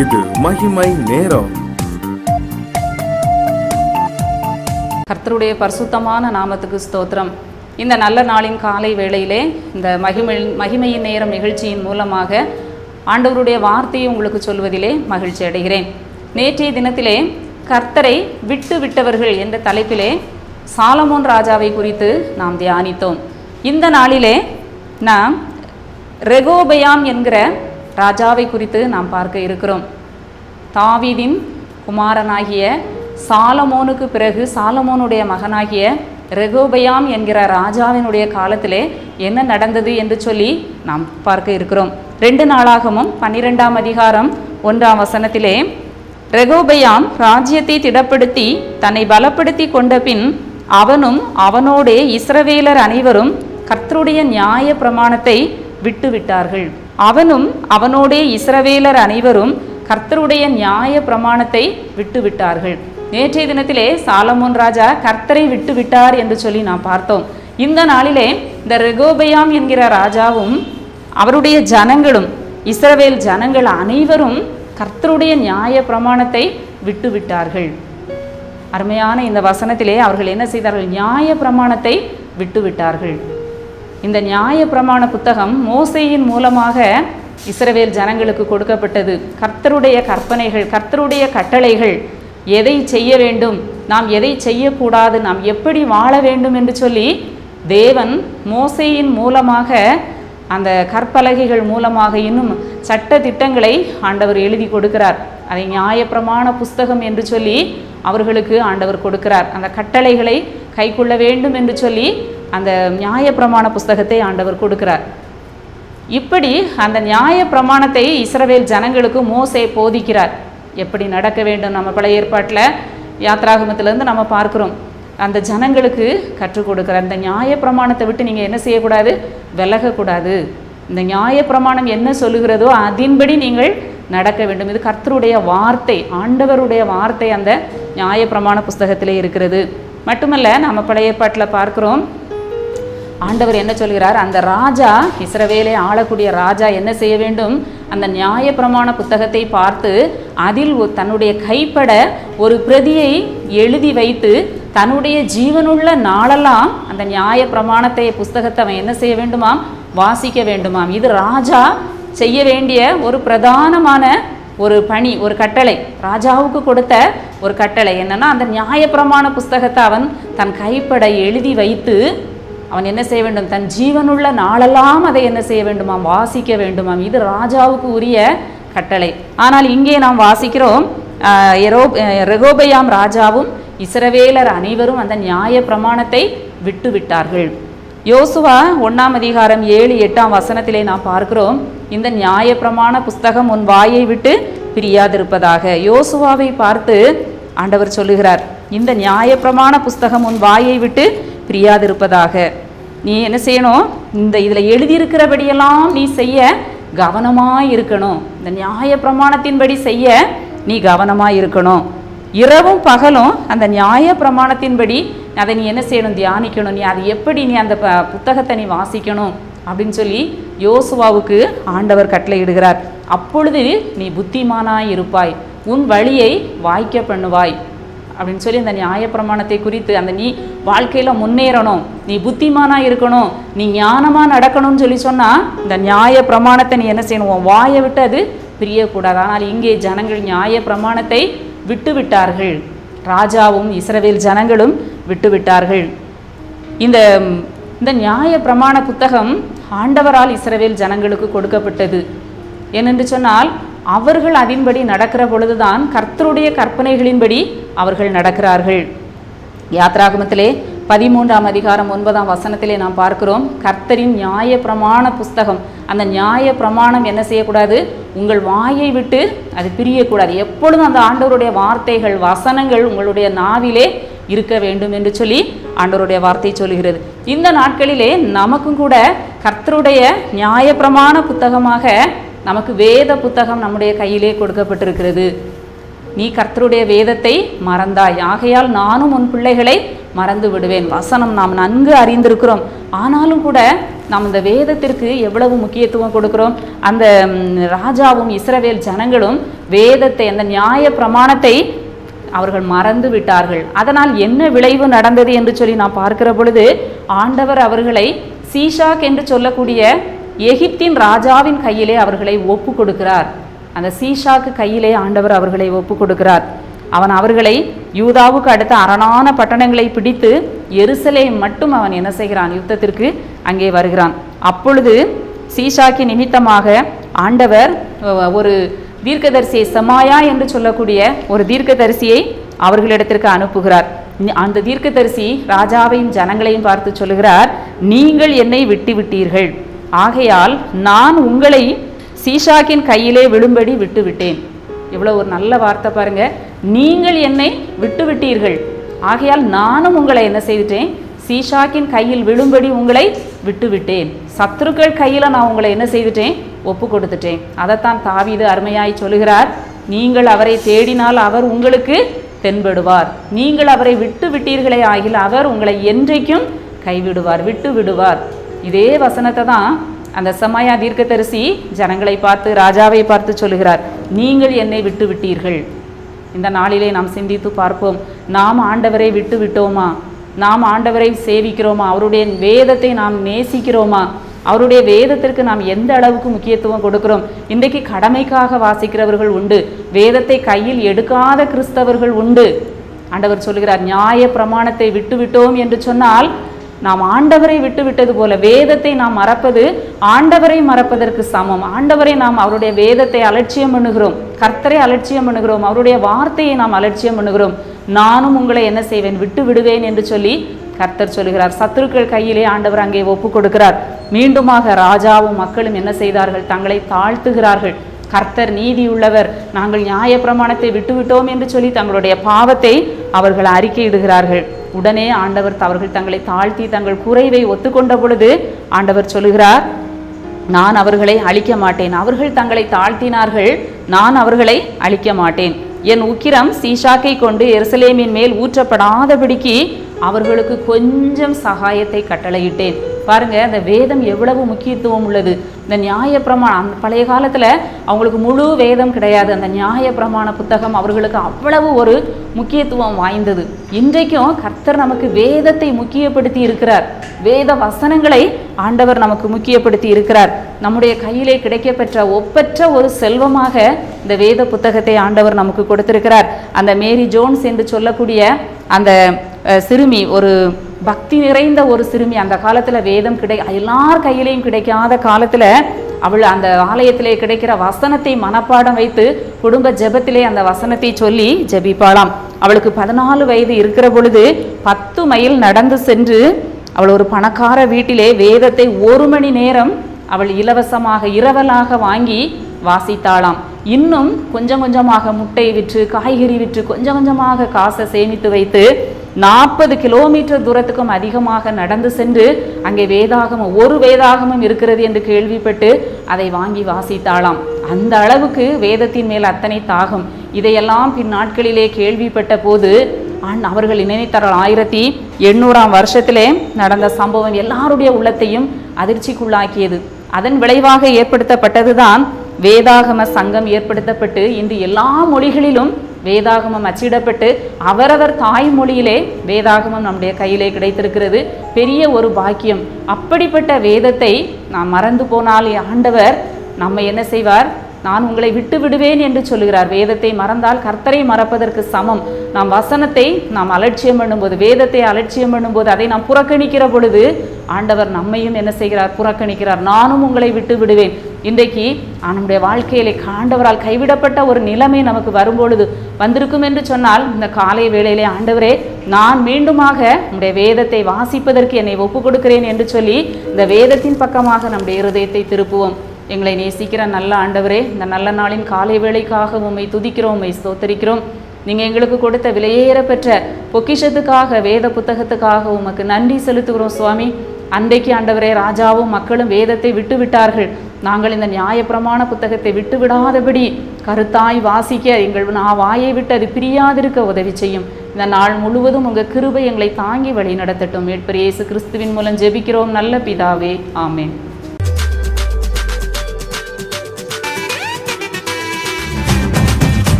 இது மகிமை நேரம். கர்த்தருடைய பரிசுத்தமான நாமத்துக்கு ஸ்தோத்திரம். இந்த நல்ல நாளின் காலை வேளையிலே இந்த மகிமையின் நேரம் நிகழ்ச்சியின் மூலமாக ஆண்டவருடைய வார்த்தையை உங்களுக்கு சொல்வதிலே மகிழ்ச்சி அடைகிறேன். நேற்றைய தினத்திலே கர்த்தரை விட்டு விட்டவர்கள் என்ற தலைப்பிலே சாலமோன் ராஜாவை குறித்து நாம் தியானித்தோம். இந்த நாளிலே நாம் ரெகோபெயாம் என்கிற ராஜாவை குறித்து நாம் பார்க்க இருக்கிறோம். தாவீதின் குமாரனாகிய சாலமோனுக்கு பிறகு சாலமோனுடைய மகனாகிய ரெகோபெயாம் என்கிற ராஜாவினுடைய காலத்திலே என்ன நடந்தது என்று சொல்லி நாம் பார்க்க இருக்கிறோம். 2 நாளாகமும் 12ஆம் அதிகாரம் 1ஆம் வசனத்திலே ரெகோபெயாம் ராஜ்யத்தை திடப்படுத்தி தன்னை பலப்படுத்தி கொண்ட பின் அவனும் அவனோடே இஸ்ரவேலர் அனைவரும் கர்த்தருடைய நியாய பிரமாணத்தை விட்டு விட்டார்கள். அவனும் அவனோடே இஸ்ரவேலர் அனைவரும் கர்த்தருடைய நியாய பிரமாணத்தை விட்டு விட்டார்கள். நேற்றைய தினத்திலே சாலமோன் ராஜா கர்த்தரை விட்டு விட்டார் என்று சொல்லி நாம் பார்த்தோம். இந்த நாளிலே இந்த ரெகோபெயாம் என்கிற ராஜாவும் அவருடைய ஜனங்களும் இஸ்ரவேல் ஜனங்கள் அனைவரும் கர்த்தருடைய நியாய பிரமாணத்தை விட்டு விட்டார்கள். அருமையான இந்த வசனத்திலே அவர்கள் என்ன செய்தார்கள்? நியாய பிரமாணத்தை விட்டு விட்டார்கள். இந்த நியாய பிரமாண புத்தகம் மோசேயின் மூலமாக இஸ்ரவேல் ஜனங்களுக்கு கொடுக்கப்பட்டது. கர்த்தருடைய கற்பனைகள், கர்த்தருடைய கட்டளைகள், எதை செய்ய வேண்டும், நாம் எதை செய்யக்கூடாது, நாம் எப்படி வாழ வேண்டும் என்று சொல்லி தேவன் மோசேயின் மூலமாக அந்த கற்பலகைகள் மூலமாக இன்னும் சட்ட திட்டங்களை ஆண்டவர் எழுதி கொடுக்கிறார். அதை நியாயப்பிரமாண புஸ்தகம் என்று சொல்லி அவர்களுக்கு ஆண்டவர் கொடுக்கிறார். அந்த கட்டளைகளை கைக்கொள்ள வேண்டும் என்று சொல்லி அந்த நியாயப்பிரமாண புஸ்தகத்தை ஆண்டவர் கொடுக்கிறார். இப்படி அந்த நியாய பிரமாணத்தை இஸ்ரவேல் ஜனங்களுக்கு மோசே போதிக்கிறார். எப்படி நடக்க வேண்டும், நம்ம பழைய ஏற்பாட்டில் யாத்ராகமத்திலேருந்து நம்ம பார்க்குறோம். அந்த ஜனங்களுக்கு கற்றுக் கொடுக்குறார். இந்த நியாய பிரமாணத்தை விட்டு நீங்கள் என்ன செய்யக்கூடாது? விலகக்கூடாது. இந்த நியாய பிரமாணம் என்ன சொல்லுகிறதோ அதன்படி நீங்கள் நடக்க வேண்டும். இது கர்த்தருடைய வார்த்தை, ஆண்டவருடைய வார்த்தை அந்த நியாய பிரமாண புஸ்தகத்திலே இருக்கிறது. மட்டுமல்ல, நம்ம பழைய ஏற்பாட்டில் பார்க்குறோம், ஆண்டவர் என்ன சொல்கிறார்? அந்த ராஜா, இஸ்ரவேலை ஆளக்கூடிய ராஜா என்ன செய்ய வேண்டும்? அந்த நியாய பிரமாண புத்தகத்தை பார்த்து அதில் தன்னுடைய கைப்பட ஒரு பிரதியை எழுதி வைத்து தன்னுடைய ஜீவனுள்ள நாளெல்லாம் அந்த நியாய பிரமாணத்தை புஸ்தகத்தை அவன் என்ன செய்ய வேண்டுமாம்? வாசிக்க வேண்டுமாம். இது ராஜா செய்ய வேண்டிய ஒரு பிரதானமான ஒரு பணி, ஒரு கட்டளை, ராஜாவுக்கு கொடுத்த ஒரு கட்டளை. என்னன்னா, அந்த நியாய பிரமாண புஸ்தகத்தை அவன் தன் கைப்பட எழுதி வைத்து அவன் என்ன செய்ய வேண்டும்? தன் ஜீவனுள்ள நாளெல்லாம் அதை என்ன செய்ய வேண்டுமாம்? வாசிக்க வேண்டுமாம். இது ராஜாவுக்கு உரிய கட்டளை. ஆனால் இங்கே நாம் வாசிக்கிறோம், ரெகோபெயாம் ராஜாவும் இஸ்ரவேலர் அனைவரும் அந்த நியாய பிரமாணத்தை விட்டு விட்டார்கள். யோசுவா 1ஆம் அதிகாரம் 7-8ஆம் வசனத்திலே நாம் பார்க்கிறோம், இந்த நியாய பிரமாண புஸ்தகம் உன் வாயை விட்டு பிரியாதிருப்பதாக. யோசுவாவை பார்த்து ஆண்டவர் சொல்லுகிறார், இந்த நியாய பிரமாண புஸ்தகம் உன் வாயை விட்டு பிரியாதிருப்பதாக. நீ என்ன செய்யணும்? இதில் எழுதியிருக்கிறபடியெல்லாம் நீ செய்ய கவனமாக இருக்கணும். இந்த நியாய பிரமாணத்தின்படி செய்ய நீ கவனமாக இருக்கணும். இரவும் பகலும் அந்த நியாய பிரமாணத்தின்படி அதை நீ என்ன செய்யணும்? தியானிக்கணும். நீ அது எப்படி நீ அந்த புத்தகத்தை நீ வாசிக்கணும் அப்படின்னு சொல்லி யோசுவாவுக்கு ஆண்டவர் கட்டளையிடுகிறார். அப்பொழுது நீ புத்திமானாய் இருப்பாய், உன் வழியை வாய்க்க பண்ணுவாய் அப்படின்னு சொல்லி இந்த நியாய பிரமாணத்தை குறித்து அந்த நீ வாழ்க்கையில் முன்னேறணும், நீ புத்திமானாக இருக்கணும், நீ ஞானமாக நடக்கணும்னு சொல்லி சொன்னால் இந்த நியாய பிரமாணத்தை நீ என்ன செய்யணும்? உன் வாயை விட்டு அது பிரியக்கூடாது. ஆனால் இங்கே ஜனங்கள் நியாய பிரமாணத்தை விட்டு விட்டார்கள். ராஜாவும் இஸ்ரவேல் ஜனங்களும் விட்டு விட்டார்கள். இந்த நியாய பிரமாண புத்தகம் ஆண்டவரால் இஸ்ரவேல் ஜனங்களுக்கு கொடுக்கப்பட்டது. ஏனென்று சொன்னால் அவர்கள் அதன்படி நடக்கிற பொழுதுதான் கர்த்தருடைய கற்பனைகளின்படி அவர்கள் நடக்கிறார்கள். யாத்ராகமத்திலே 13ஆம் அதிகாரம் 9ஆம் வசனத்திலே நாம் பார்க்கிறோம், கர்த்தரின் நியாய பிரமாண புஸ்தகம், அந்த நியாய பிரமாணம் என்ன செய்யக்கூடாது? உங்கள் வாயை விட்டு அது பிரியக்கூடாது. எப்பொழுதும் அந்த ஆண்டவருடைய வார்த்தைகள், வசனங்கள் உங்களுடைய நாவிலே இருக்க வேண்டும் என்று சொல்லி ஆண்டவருடைய வார்த்தை சொல்லுகிறது. இந்த நாட்களிலே நமக்கும் கூட கர்த்தருடைய நியாய பிரமாண புத்தகமாக நமக்கு வேத புத்தகம் நம்முடைய கையிலே கொடுக்கப்பட்டிருக்கிறது. நீ கர்த்தருடைய வேதத்தை மறந்தாய், ஆகையால் நானும் உன் பிள்ளைகளை மறந்து விடுவேன். வசனம் நாம் நன்கு அறிந்திருக்கிறோம். ஆனாலும் கூட நாம் இந்த வேதத்திற்கு எவ்வளவு முக்கியத்துவம் கொடுக்கிறோம். அந்த ராஜாவும் இஸ்ரவேல் ஜனங்களும் வேதத்தை, அந்த நியாய பிரமாணத்தை அவர்கள் மறந்து விட்டார்கள். அதனால் என்ன விளைவு நடந்தது என்று சொல்லி நாம் பார்க்கிற பொழுது, ஆண்டவர் அவர்களை சீஷாக் என்று சொல்லக்கூடிய எகிப்தின் ராஜாவின் கையிலே அவர்களை ஒப்பு கொடுக்கிறார். அந்த சீஷாக்கு கையிலே ஆண்டவர் அவர்களை ஒப்பு கொடுக்கிறார். அவன் அவர்களை யூதாவுக்கு அடுத்த அரணான பட்டணங்களை பிடித்து எருசலேம் மட்டும் அவன் என்ன செய்கிறான், யுத்தத்திற்கு அங்கே வருகிறான். அப்பொழுது சீஷாக்கி நிமித்தமாக ஆண்டவர் ஒரு தீர்க்கதரிசியை, செமாயா என்று சொல்லக்கூடிய ஒரு தீர்க்கதரிசியை அவர்களிடத்திற்கு அனுப்புகிறார். அந்த தீர்க்கதரிசி ராஜாவையும் ஜனங்களையும் பார்த்து சொல்லுகிறார், நீங்கள் என்னை விட்டு விட்டீர்கள், ஆகையால் நான் உங்களை சீஷாக்கின் கையிலே விழும்படி விட்டு விட்டேன். இவ்வளோ ஒரு நல்ல வார்த்தை பாருங்க. நீங்கள் என்னை விட்டு விட்டீர்கள், ஆகையால் நானும் உங்களை என்ன செய்துட்டேன், சீஷாக்கின் கையில் விழும்படி உங்களை விட்டு விட்டேன். சத்துருக்கள் கையில் நான் உங்களை என்ன செய்துட்டேன், ஒப்பு கொடுத்துட்டேன். அதைத்தான் தாவீது அருமையாய் சொல்லுகிறார், நீங்கள் அவரை தேடினால் அவர் உங்களுக்கு தென்படுவார், நீங்கள் அவரை விட்டு விட்டீர்களே ஆகில் அவர் உங்களை என்றைக்கும் கைவிடுவார், விட்டு விடுவார். இதே வசனத்தை தான் அந்த செமாயா தீர்க்கதரிசி ஜனங்களை பார்த்து, ராஜாவை பார்த்து சொல்லுகிறார், நீங்கள் என்னை விட்டு விட்டீர்கள். இந்த நாளிலே நாம் சிந்தித்து பார்ப்போம். நாம் ஆண்டவரை விட்டு விட்டோமா? நாம் ஆண்டவரை சேவிக்கிறோமா? அவருடைய வேதத்தை நாம் நேசிக்கிறோமா? அவருடைய வேதத்திற்கு நாம் எந்த அளவுக்கு முக்கியத்துவம் கொடுக்கிறோம்? இன்றைக்கு கடமைக்காக வாசிக்கிறவர்கள் உண்டு, வேதத்தை கையில் எடுக்காத கிறிஸ்தவர்கள் உண்டு. ஆண்டவர் சொல்லுகிறார், நியாய பிரமாணத்தை விட்டு விட்டோம் என்று சொன்னால் நாம் ஆண்டவரை விட்டு விட்டது போல வேதத்தை நாம் மறப்பது ஆண்டவரை மறப்பதற்கு சமம். ஆண்டவரை நாம், அவருடைய வேதத்தை அலட்சியம் பண்ணுகிறோம், கர்த்தரை அலட்சியம் பண்ணுகிறோம், அவருடைய வார்த்தையை நாம் அலட்சியம் பண்ணுகிறோம். நானும் உங்களை என்ன செய்வேன், விட்டு விடுவேன் என்று சொல்லி கர்த்தர் சொல்லுகிறார். சத்துருக்கள் கையிலே ஆண்டவர் அங்கே ஒப்பு கொடுக்கிறார். மீண்டுமாக ராஜாவும் மக்களும் என்ன செய்தார்கள், தங்களை தாழ்த்துகிறார்கள். கர்த்தர் நீதி உள்ளவர், நாங்கள் நியாய பிரமாணத்தை விட்டுவிட்டோம் என்று சொல்லி தங்களுடைய பாவத்தை அவர்கள் அறிக்கையிடுகிறார்கள். உடனே ஆண்டவர் அவர்கள் தங்களை தாழ்த்தி தங்கள் குறைவை ஒத்துக்கொண்ட பொழுது ஆண்டவர் சொல்லுகிறார், நான் அவர்களை அழிக்க மாட்டேன். அவர்கள் தங்களை தாழ்த்தினார்கள், நான் அவர்களை அழிக்க மாட்டேன். என் உக்கிரம் சீஷாக்கை கொண்டு எருசலேமின் மேல் ஊற்றப்படாதபடிக்கு அவர்களுக்கு கொஞ்சம் சகாயத்தை கட்டளையிட்டேன். பாருங்க, அந்த வேதம் எவ்வளவு முக்கியத்துவம் உள்ளது. இந்த நியாய பிரமாணம், அந்த பழைய காலத்தில் அவங்களுக்கு முழு வேதம் கிடையாது. அந்த நியாய பிரமாண புத்தகம் அவர்களுக்கு அவ்வளவு ஒரு முக்கியத்துவம் வாய்ந்தது. இன்றைக்கும் கர்த்தர் நமக்கு வேதத்தை முக்கியப்படுத்தி இருக்கிறார். வேத வசனங்களை ஆண்டவர் நமக்கு முக்கியப்படுத்தி இருக்கிறார். நம்முடைய கையிலே கிடைக்கப்பெற்ற ஒப்பற்ற ஒரு செல்வமாக இந்த வேத புத்தகத்தை ஆண்டவர் நமக்கு கொடுத்திருக்கிறார். அந்த மேரி ஜோன்ஸ் என்று சொல்லக்கூடிய அந்த சிறுமி, ஒரு பக்தி நிறைந்த ஒரு சிறுமி, அந்த காலத்தில் வேதம் எல்லார் கையிலையும் கிடைக்காத காலத்தில் அவள் அந்த ஆலயத்திலே கிடைக்கிற வசனத்தை மனப்பாடம் வைத்து குடும்ப ஜெபத்திலே அந்த வசனத்தை சொல்லி ஜெபிப்பாளாம். அவளுக்கு 14 வயது இருக்கிற பொழுது 10 மைல் நடந்து சென்று அவள் ஒரு பணக்கார வீட்டிலே வேதத்தை 1 மணி நேரம் அவள் இலவசமாக இரவலாக வாங்கி வாசித்தாளாம். இன்னும் கொஞ்சம் கொஞ்சமாக முட்டை விற்று காய்கறி விற்று கொஞ்சம் கொஞ்சமாக காசை சேமித்து வைத்து 40 கிலோமீட்டர் தூரத்துக்கும் அதிகமாக நடந்து சென்று அங்கே வேதாகமம், ஒரு வேதாகமம் இருக்கிறது என்று கேள்விப்பட்டு அதை வாங்கி வாசித்தாளாம். அந்த அளவுக்கு வேதத்தின் மேல் அத்தனை தாகம். இதையெல்லாம் பின் நாட்களிலே கேள்விப்பட்ட போது அவர்கள் நினைத்தார்கள். 1800 வருஷத்திலே நடந்த சம்பவம் எல்லாருடைய உள்ளத்தையும் அதிர்ச்சிக்குள்ளாக்கியது. அதன் விளைவாக ஏற்படுத்தப்பட்டதுதான் வேதாகம சங்கம் ஏற்படுத்தப்பட்டு இன்று எல்லா மொழிகளிலும் வேதாகமம் அச்சிடப்பட்டு அவரவர் தாய்மொழியிலே வேதாகமம் நம்முடைய கையிலே கிடைத்திருக்கிறது. பெரிய ஒரு பாக்கியம். அப்படிப்பட்ட வேதத்தை நாம் மறந்து போனால் ஆண்டவர் நம்மை என்ன செய்வார்? நான் உங்களை விட்டு விடுவேன் என்று சொல்லுகிறார். வேதத்தை மறந்தால் கர்த்தரை மறப்பதற்கு சமம். நாம் வசனத்தை நாம் அலட்சியம் பண்ணும்போது, வேதத்தை அலட்சியம் பண்ணும்போது, அதை நாம் புறக்கணிக்கிற பொழுது ஆண்டவர் நம்மையும் என்ன செய்கிறார்? புறக்கணிக்கிறார். நானும் உங்களை விட்டு விடுவேன். இன்றைக்கு நம்முடைய வாழ்க்கையிலே ஆண்டவரால் கைவிடப்பட்ட ஒரு நிலைமை நமக்கு வரும்பொழுது வந்திருக்கும் என்று சொன்னால், இந்த காலை வேளையிலே ஆண்டவரே, நான் மீண்டுமாக நம்முடைய வேதத்தை வாசிப்பதற்கு என்னை ஒப்பு கொடுக்கிறேன் என்று சொல்லி இந்த வேதத்தின் பக்கமாக நம்முடைய இருதயத்தை திருப்புவோம். எங்களை நேசிக்கிற நல்ல ஆண்டவரே, இந்த நல்ல நாளின் காலை வேளைக்காக உம்மை துதிக்கிறோம், உம்மை ஸ்தோத்தரிக்கிறோம். நீங்கள் எங்களுக்கு கொடுத்த விலையேற பெற்ற பொக்கிஷத்துக்காக, வேத புத்தகத்துக்காக உமக்கு நன்றி செலுத்துகிறோம் சுவாமி. அன்றைக்கு ஆண்டவரே, ராஜாவும் மக்களும் வேதத்தை விட்டு விட்டார்கள். நாங்கள் இந்த நியாயப்பிரமாண புத்தகத்தை விட்டு விடாதபடி கருத்தாய் வாசிக்க எங்கள் வாயை விட்டு அது பிரியாதிருக்க உதவி செய்யும். இந்த நாள் முழுவதும் உங்கள் கிருபை எங்களை தாங்கி வழி நடத்தட்டும். மீட்பர் இயேசு கிறிஸ்துவின் மூலம் ஜெபிக்கிறோம் நல்ல பிதாவே, ஆமென்.